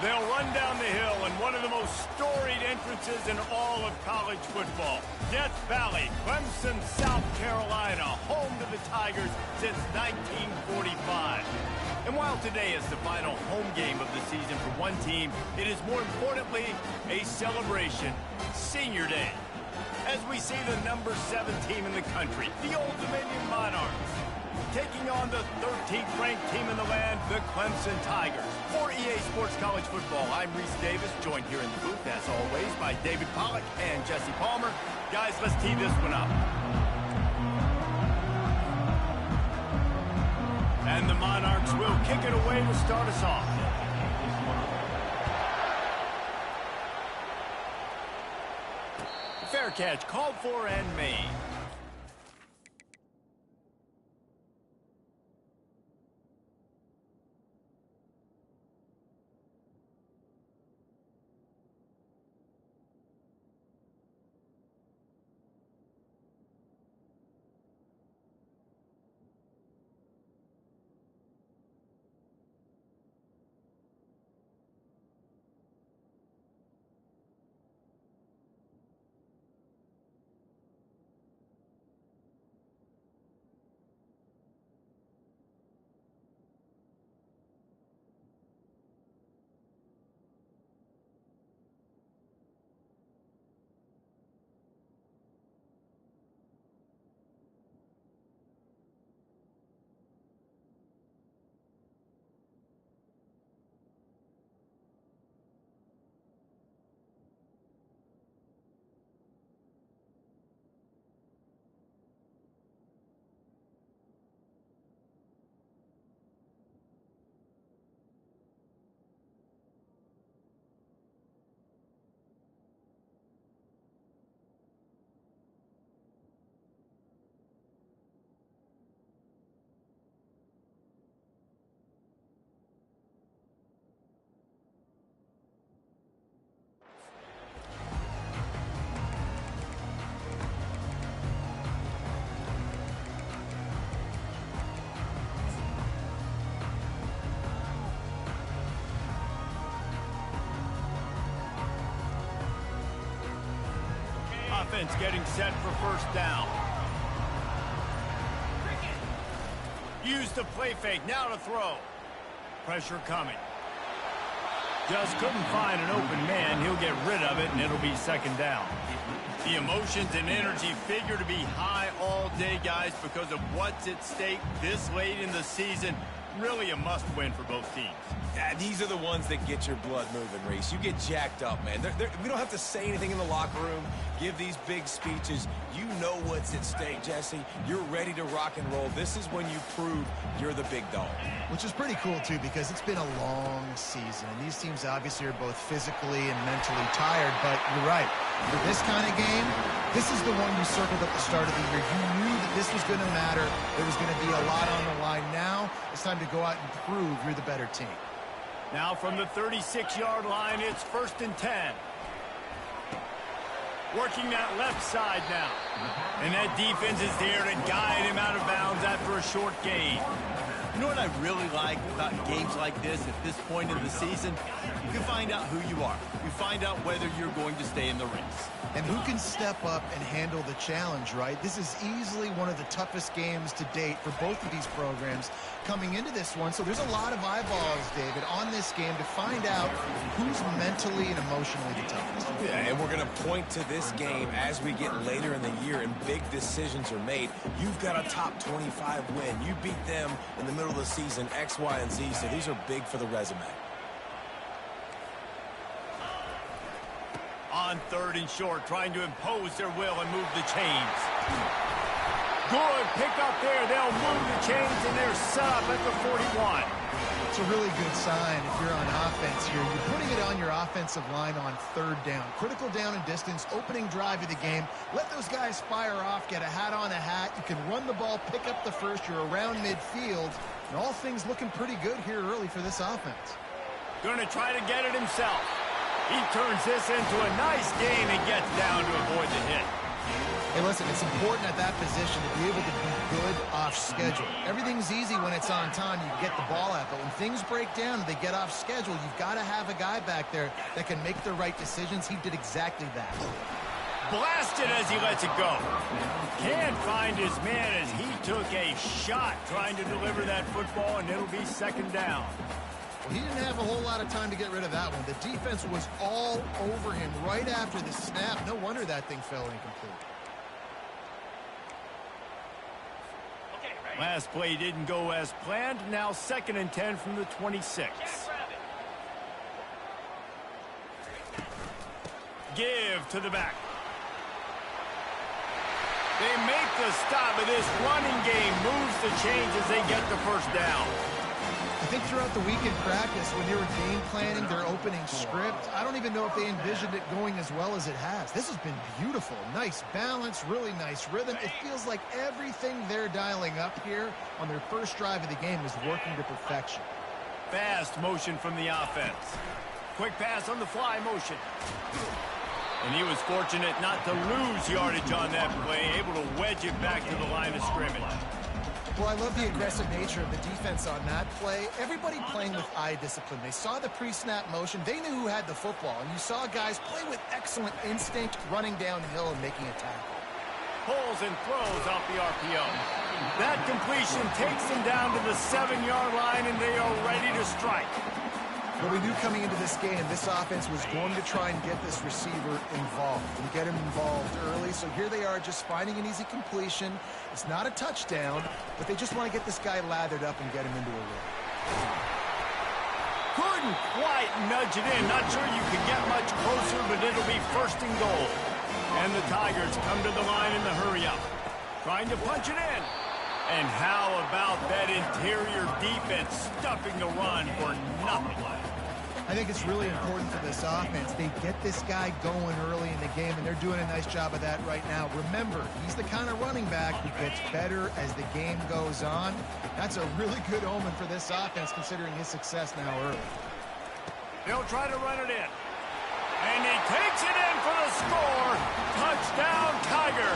They'll run down the hill in one of the most storied entrances in all of college football. Death Valley, Clemson, South Carolina, home to the Tigers since 1945. And while today is the final home game of the season for one team, it is more importantly a celebration, Senior Day, as we see the number 7 team in the country, the Old Dominion Monarchs, taking on the 13th ranked team in the land, the Clemson Tigers. For EA Sports College Football, I'm Reese Davis, joined here in the booth, as always, by David Pollack and Jesse Palmer. Guys, let's tee this one up. And the Monarchs will kick it away to start us off. Fair catch, called for and made. Offense getting set for first down. Use the play fake, now to throw. Pressure coming. Just couldn't find an open man. He'll get rid of it, and it'll be second down. The emotions and energy figure to be high all day, guys, because of what's at stake this late in the season. Really a must-win for both teams. Yeah, these are the ones that get your blood moving, Reese. You get jacked up, man. We don't have to say anything in the locker room, give these big speeches. You know what's at stake, Jesse. You're ready to rock and roll. This is when you prove you're the big dog. Which is pretty cool, too, because it's been a long season. And these teams obviously are both physically and mentally tired, but you're right. For this kind of game, this is the one you circled at the start of the year. You knew that this was going to matter. There was going to be a lot on the line. Now it's time to go out and prove you're the better team. Now from the 36-yard line, it's 1st and 10. Working that left side now. And that defense is there to guide him out of bounds after a short gain. You know what I really like about games like this at this point in the season? You find out who you are. You find out whether you're going to stay in the race. And who can step up and handle the challenge, right? This is easily one of the toughest games to date for both of these programs coming into this one. So there's a lot of eyeballs, David, on this game to find out who's mentally and emotionally the toughest. Yeah, and we're going to point to this game as we get later in the year and big decisions are made. You've got a top 25 win. You beat them in the middle of the season, X, Y, and Z, so these are big for the resume. On 3rd and short, trying to impose their will and move the chains. Good pick up there. They'll move the chains, and they're set up at the 41. It's a really good sign if you're on offense here. You're putting it on your offensive line on 3rd down. Critical down and distance, opening drive of the game. Let those guys fire off, get a hat on a hat. You can run the ball, pick up the first. You're around midfield. And all things looking pretty good here early for this offense. Going to try to get it himself. He turns this into a nice gain and gets down to avoid the hit. Hey, listen, it's important at that position to be able to be good off schedule. Everything's easy when it's on time. You get the ball out. But when things break down and they get off schedule, you've got to have a guy back there that can make the right decisions. He did exactly that. Blasted as he lets it go. Can't find his man as he took a shot trying to deliver that football, and it'll be second down. Well, he didn't have a whole lot of time to get rid of that one. The defense was all over him right after the snap. No wonder that thing fell incomplete. Last play didn't go as planned. Now 2nd and 10 from the 26. Give to the back. They make the stop, but this running game moves the chains as they get the first down. I think throughout the week in practice, when they were game planning their opening script, I don't even know if they envisioned it going as well as it has. This has been beautiful. Nice balance, really nice rhythm. It feels like everything they're dialing up here on their first drive of the game is working to perfection. Fast motion from the offense. Quick pass on the fly motion. And he was fortunate not to lose yardage on that play, able to wedge it back to the line of scrimmage. Well, I love the aggressive nature of the defense on that play. Everybody playing with eye discipline. They saw the pre-snap motion. They knew who had the football. And you saw guys play with excellent instinct, running downhill and making a tackle. Pulls and throws off the RPO. That completion takes them down to the 7-yard line, and they are ready to strike. Well, we knew coming into this game, this offense was going to try and get this receiver involved and get him involved early. So here they are just finding an easy completion. It's not a touchdown, but they just want to get this guy lathered up and get him into a rhythm. Couldn't quite nudge it in. Not sure you could get much closer, but it'll be 1st and goal. And the Tigers come to the line in the hurry-up. Trying to punch it in. And how about that interior defense stuffing the run for nothing? I think it's really important for this offense. They get this guy going early in the game, and they're doing a nice job of that right now. Remember, he's the kind of running back who gets better as the game goes on. That's a really good omen for this offense, considering his success now early. They'll try to run it in. And he takes it in for the score. Touchdown, Tiger.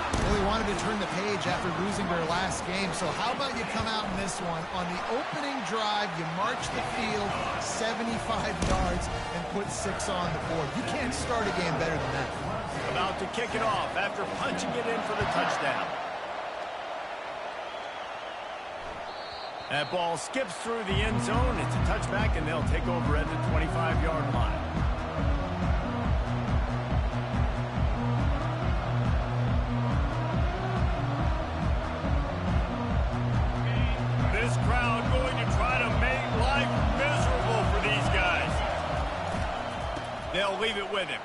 Well, he wanted to turn the page after losing their last game. So how about you come out in this one? On the opening drive, you march the field 75 yards and put 6 on the board. You can't start a game better than that. About to kick it off after punching it in for the touchdown. That ball skips through the end zone. It's a touchback, and they'll take over at the 25-yard line. This crowd going to try to make life miserable for these guys. They'll leave it with him.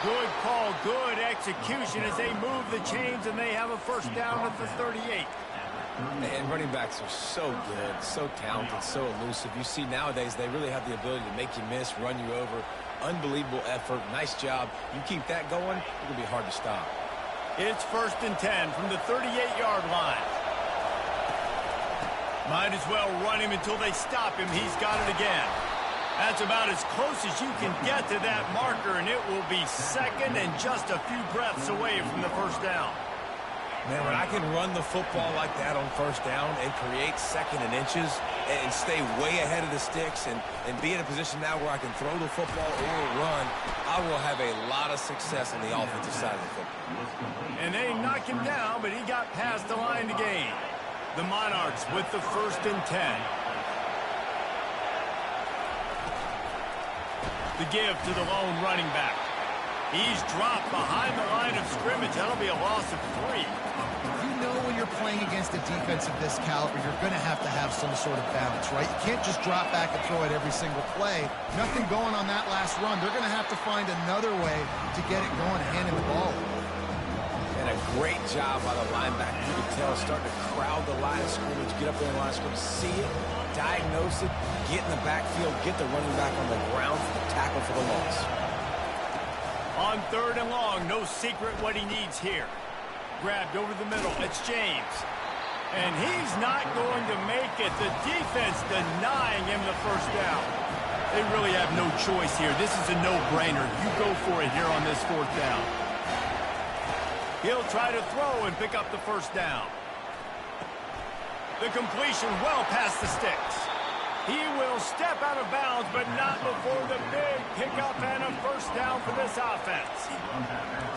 Good call, good execution as they move the chains, and they have a 1st down at the 38. And running backs are so good, so talented, so elusive. You see nowadays they really have the ability to make you miss, run you over. Unbelievable effort. Nice job. You keep that going, it's going to be hard to stop. It's 1st and 10 from the 38-yard line. Might as well run him until they stop him. He's got it again. That's about as close as you can get to that marker, and it will be 2nd and just a few breaths away from the 1st down. Man, when I can run the football like that on 1st down and create 2nd and inches and stay way ahead of the sticks and be in a position now where I can throw the football or run, I will have a lot of success on the offensive side of the football. And they knock him down, but he got past the line to gain. The Monarchs with the 1st and 10. The give to the lone running back. He's dropped behind the line of scrimmage. That'll be a loss of 3. You know when you're playing against a defense of this caliber, you're going to have some sort of balance, right? You can't just drop back and throw it every single play. Nothing going on that last run. They're going to have to find another way to get it going and hand him the ball. And a great job by the linebacker. You can tell, starting to crowd the line of scrimmage, get up there in the line of scrimmage, see it, diagnose it, get in the backfield, get the running back on the ground for the tackle for the loss. On 3rd and long, no secret what he needs here. Grabbed over the middle, it's James. And he's not going to make it. The defense denying him the 1st down. They really have no choice here. This is a no-brainer. You go for it here on this 4th down. He'll try to throw and pick up the 1st down. The completion well past the sticks. He will step out of bounds, but not before the big pickup and a 1st down for this offense.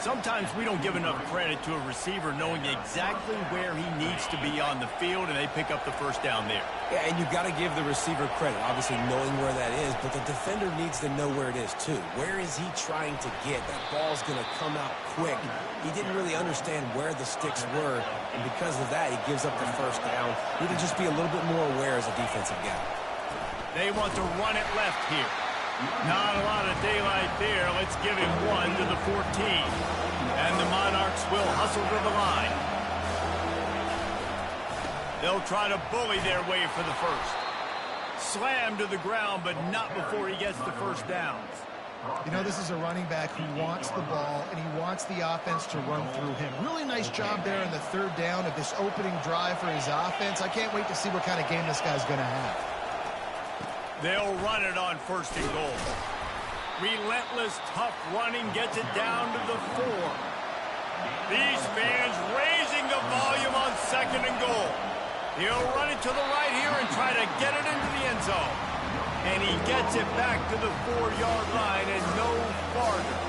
Sometimes we don't give enough credit to a receiver knowing exactly where he needs to be on the field, and they pick up the 1st down there. Yeah, and you've got to give the receiver credit, obviously knowing where that is, but the defender needs to know where it is too. Where is he trying to get? That ball's going to come out quick. He didn't really understand where the sticks were, and because of that, he gives up the 1st down. Need to just be a little bit more aware as a defensive guy. They want to run it left here. Not a lot of daylight there. Let's give him 1 to the 14. And the Monarchs will hustle to the line. They'll try to bully their way for the 1st. Slam to the ground, but not before he gets the 1st down. You know, this is a running back who wants the ball, and he wants the offense to run through him. Really nice job there in the 3rd down of this opening drive for his offense. I can't wait to see what kind of game this guy's going to have. They'll run it on 1st and goal. Relentless, tough running gets it down to the 4. These fans raising the volume on 2nd and goal. He'll run it to the right here and try to get it into the end zone. And he gets it back to the 4-yard line and no farther.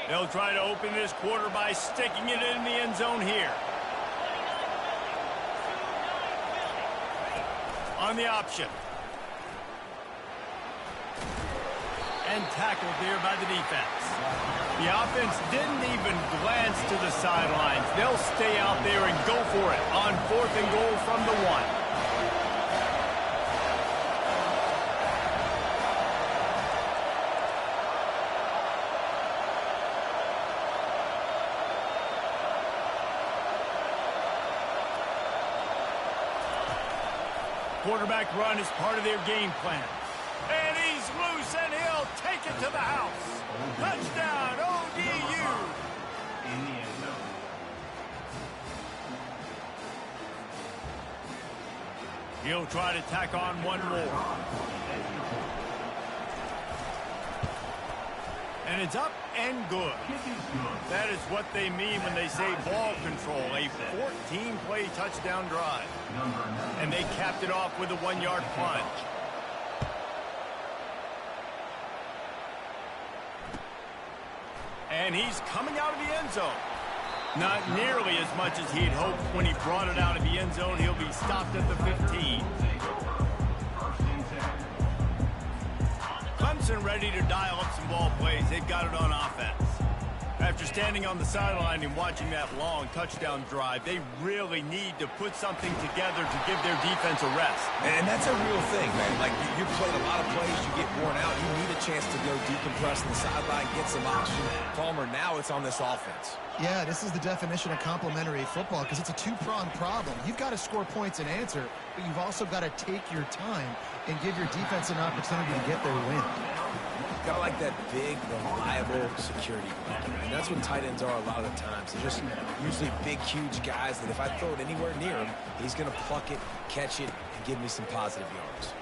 They'll try to open this quarter by sticking it in the end zone here. On the option. And tackled there by the defense. The offense didn't even glance to the sidelines. They'll stay out there and go for it on 4th and goal from the 1. Quarterback run is part of their game plan. And he's loose, and he'll take it to the house. Touchdown, ODU. He'll try to tack on one more. And it's up and good. That is what they mean when they say ball control. A 14-play touchdown drive. And they capped it off with a 1-yard plunge. And he's coming out of the end zone. Not nearly as much as he'd hoped when he brought it out of the end zone. He'll be stopped at the 15. Clemson ready to dial up some ball plays. They've got it on offense. After standing on the sideline and watching that long touchdown drive, they really need to put something together to give their defense a rest. And that's a real thing, man. Like, you played a lot of plays, you get worn out. You need a chance to go decompress on the sideline, get some oxygen. Palmer, now it's on this offense. Yeah, this is the definition of complementary football because it's a two-pronged problem. You've got to score points and answer, but you've also got to take your time and give your defense an opportunity to get their win. Got like that big, reliable security blanket. And that's what tight ends are a lot of the times. They're just usually big, huge guys that if I throw it anywhere near him, he's going to pluck it, catch it, and give me some positive yards.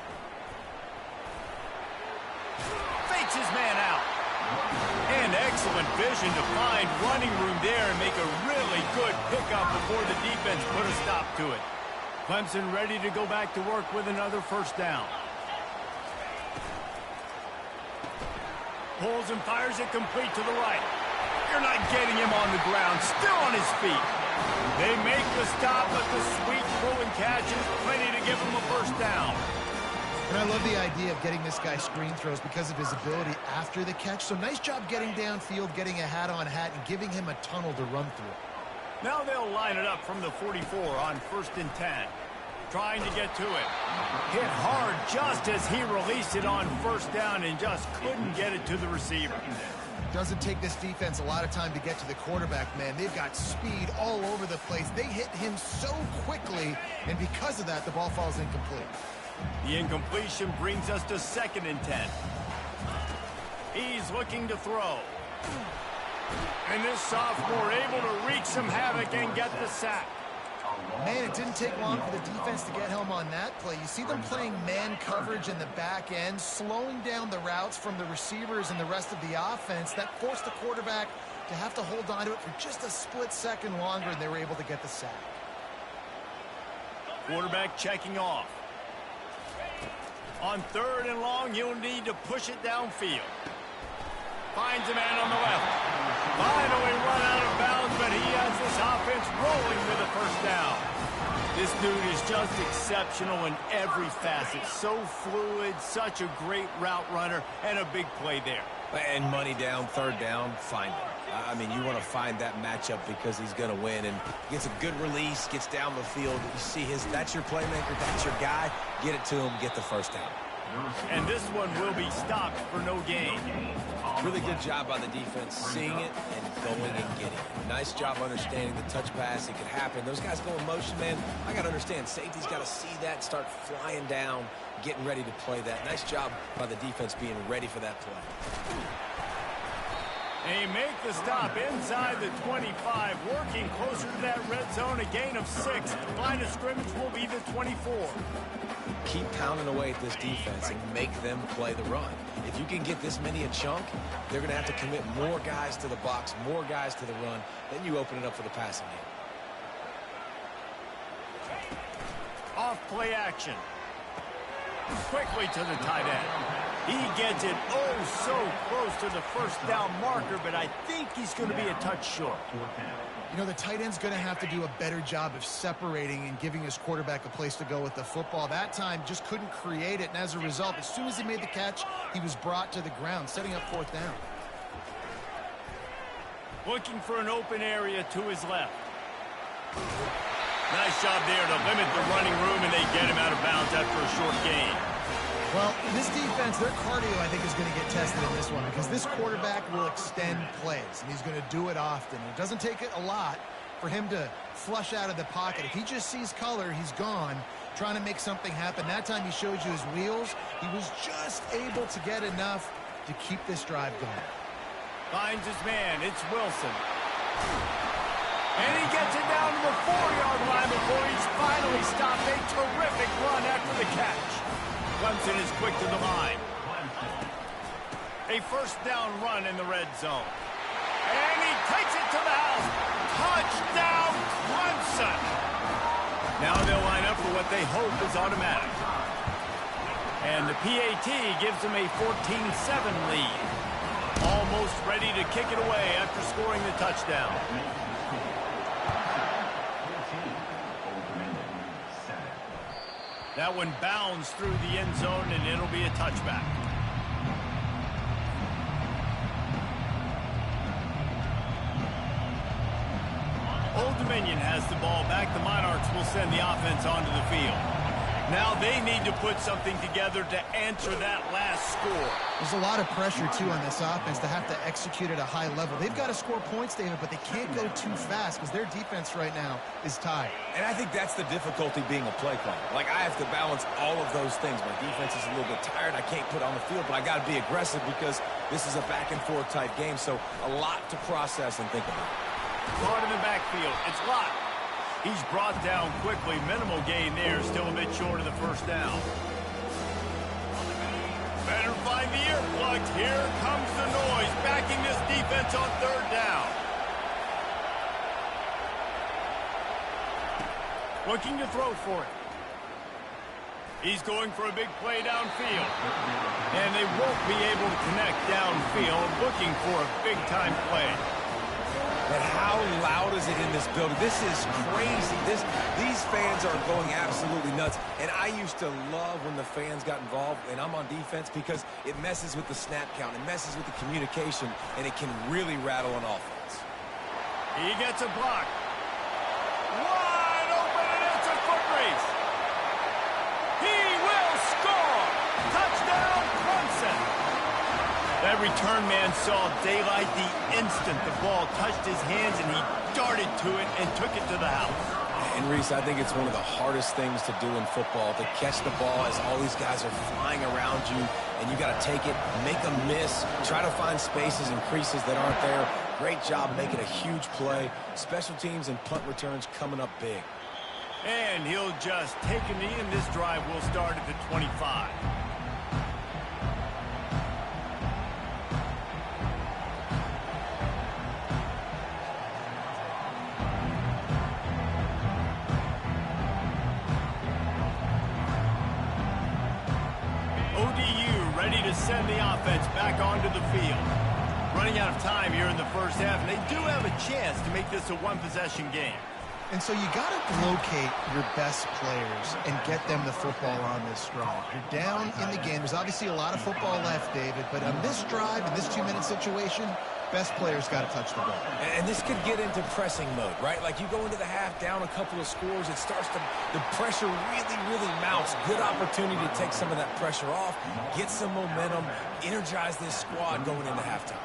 Fakes his man out. And excellent vision to find running room there and make a really good pickup before the defense put a stop to it. Clemson ready to go back to work with another 1st down. Pulls and fires it complete to the right. You're not getting him on the ground. Still on his feet. They make the stop, but the sweet throw and catch is plenty to give him a 1st down. And I love the idea of getting this guy screen throws because of his ability after the catch. So nice job getting downfield, getting a hat-on-hat, and giving him a tunnel to run through. Now they'll line it up from the 44 on 1st and 10. trying to get to it. Hit hard just as he released it on first down and just couldn't get it to the receiver. Doesn't take this defense a lot of time to get to the quarterback, man. They've got speed all over the place. They hit him so quickly, and because of that, the ball falls incomplete. The incompletion brings us to 2nd and 10. He's looking to throw. And this sophomore able to wreak some havoc and get the sack. Man, it didn't take long for the defense to get home on that play. You see them playing man coverage in the back end, slowing down the routes from the receivers and the rest of the offense. That forced the quarterback to have to hold on to it for just a split second longer, and they were able to get the sack. Quarterback checking off. On 3rd and long, he'll need to push it downfield. Finds a man on the left. Finally run out of bounds, but he has this offense rolling with a first down. This dude is just exceptional in every facet. So fluid, such a great route runner, and a big play there. And money down, 3rd down, find him. I mean, you want to find that matchup because he's going to win, and gets a good release, gets down the field. You see that's your playmaker, that's your guy. Get it to him, get the first down. And this one will be stopped for no gain. Really good job by the defense, seeing it and going and getting it. Nice job understanding the touch pass. It could happen. Those guys go in motion, man. I got to understand, safety's got to see that, start flying down, getting ready to play that. Nice job by the defense being ready for that play. They make the stop inside the 25, working closer to that red zone, a gain of 6. Line of scrimmage will be the 24. Keep pounding away at this defense and make them play the run. If you can get this many a chunk, they're going to have to commit more guys to the box, more guys to the run. Then you open it up for the passing game. Off play action. Quickly to the tight end. He gets it so close to the first down marker, but I think he's going to be a touch short. You know, the tight end's going to have to do a better job of separating and giving his quarterback a place to go with the football. That time just couldn't create it, and as a result, as soon as he made the catch, he was brought to the ground, setting up 4th down. Looking for an open area to his left. Nice job there to limit the running room, and they get him out of bounds after a short gain. Well, this defense, their cardio, I think, is going to get tested in this one because this quarterback will extend plays, and he's going to do it often. It doesn't take it a lot for him to flush out of the pocket. If he just sees color, he's gone, trying to make something happen. That time he showed you his wheels. He was just able to get enough to keep this drive going. Finds his man. It's Wilson. And he gets it down to the 4-yard line before he's finally stopped. A terrific run after the catch. Clemson is quick to the line. A first down run in the red zone. And he takes it to the house. Touchdown, Clemson. Now they'll line up for what they hope is automatic. And the PAT gives them a 14-7 lead. Almost ready to kick it away after scoring the touchdown. That one bounds through the end zone, and it'll be a touchback. Old Dominion has the ball back. The Monarchs will send the offense onto the field. Now they need to put something together to answer that last score. There's a lot of pressure, too, on this offense to have to execute at a high level. They've got to score points, David, but they can't go too fast because their defense right now is tied. And I think that's the difficulty being a play caller. Like, I have to balance all of those things. My defense is a little bit tired. I can't put on the field, but I got to be aggressive because this is a back-and-forth type game, so a lot to process and think about. Caught in the backfield. It's locked. He's brought down quickly. Minimal gain there. Still a bit short of the first down. Better find the earplugs. Here comes the noise. Backing this defense on 3rd down. Looking to throw for it. He's going for a big play downfield. And they won't be able to connect downfield. Looking for a big-time play. But how loud is it in this building? This is crazy. These fans are going absolutely nuts. And I used to love when the fans got involved, and I'm on defense, because it messes with the snap count. It messes with the communication, and it can really rattle an offense. He gets a block. Wide open, and it's a foot race. That return man saw daylight the instant the ball touched his hands, and he darted to it and took it to the house. And Reese, I think it's one of the hardest things to do in football, to catch the ball as all these guys are flying around you, and you got to take it, make a miss, try to find spaces and creases that aren't there. Great job making a huge play. Special teams and punt returns coming up big. And he'll just take a knee, and this drive will start at the 25. ODU ready to send the offense back onto the field. Running out of time here in the first half, and they do have a chance to make this a one-possession game. And so you got to locate your best players and get them the football on this drive. You're down in the game. There's obviously a lot of football left, David, but on this drive, in this 2-minute situation, best players got to touch the ball. And this could get into pressing mode, right? Like you go into the half down a couple of scores, it starts to, the pressure really mounts. Good opportunity to take some of that pressure off, get some momentum, energize this squad going into halftime.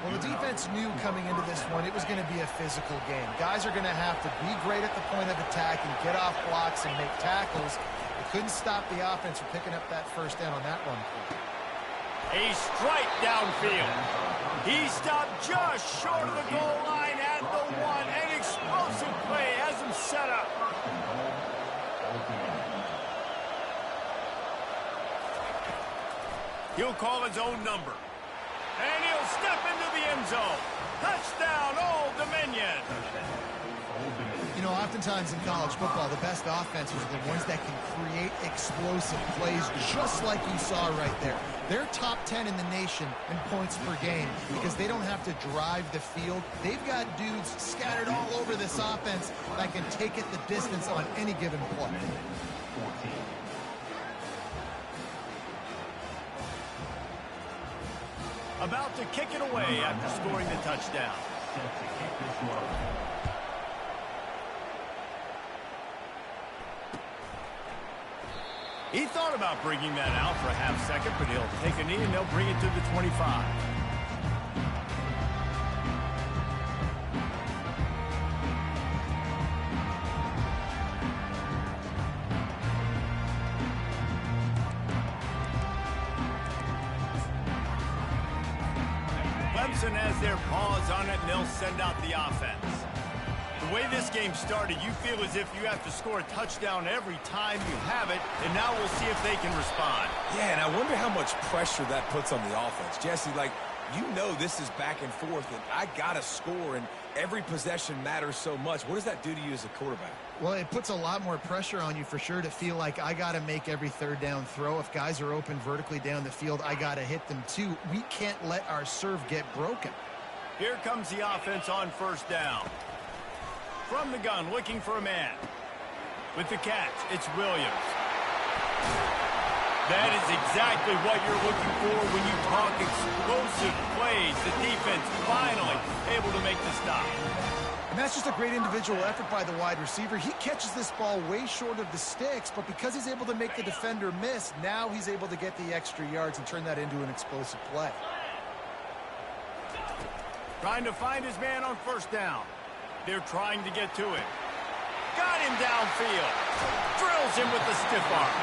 Well, the defense knew coming into this one it was going to be a physical game. Guys are going to have to be great at the point of attack and get off blocks and make tackles. They couldn't stop the offense from picking up that first down on that run. A strike downfield. He stopped just short of the goal line at the 1. An explosive play has him set up. He'll call his own number. And he'll step into the end zone. Touchdown, Old Dominion. You know, oftentimes in college football, the best offenses are the ones that can create explosive plays, just like you saw right there. They're top 10 in the nation in points per game because they don't have to drive the field. They've got dudes scattered all over this offense that can take it the distance on any given play. About to kick it away after scoring the touchdown. He thought about bringing that out for a half second, but he'll take a knee and they'll bring it to the 25. Clemson has their paws on it, and they'll send out the offense. The way this game started, you feel as if you have to score a touchdown every time you have it, and now we'll see if they can respond. Yeah, and I wonder how much pressure that puts on the offense. Jesse, like, you know this is back and forth, and I got to score, and every possession matters so much. What does that do to you as a quarterback? Well, it puts a lot more pressure on you for sure to feel like I got to make every third down throw. If guys are open vertically down the field, I got to hit them too. We can't let our serve get broken. Here comes the offense on first down. From the gun, looking for a man. With the catch, it's Williams. That is exactly what you're looking for when you talk explosive plays. The defense finally able to make the stop. And that's just a great individual effort by the wide receiver. He catches this ball way short of the sticks, but because he's able to make the defender miss, now he's able to get the extra yards and turn that into an explosive play. Trying to find his man on first down. They're trying to get to it. Got him downfield. Drills him with the stiff arm.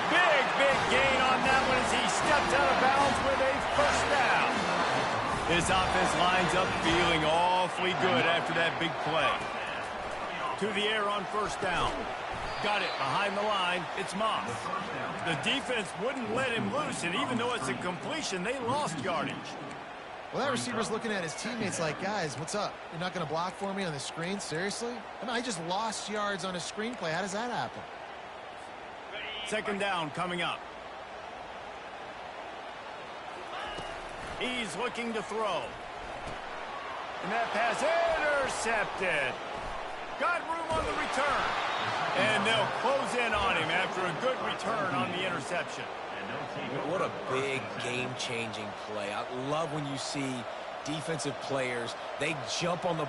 Big gain on that one as he stepped out of bounds with a first down. This offense lines up feeling awfully good after that big play. To the air on first down. Got it behind the line. It's Moss. The defense wouldn't let him loose, and even though it's a completion, they lost yardage. Well, that receiver's looking at his teammates like, guys, what's up? You're not going to block for me on the screen? Seriously? I mean, I just lost yards on a screenplay. How does that happen? Second down coming up. He's looking to throw. And that pass intercepted. Got room on the return. And they'll close in on him after a good return on the interception. What a big game-changing play. I love when you see defensive players, they jump on the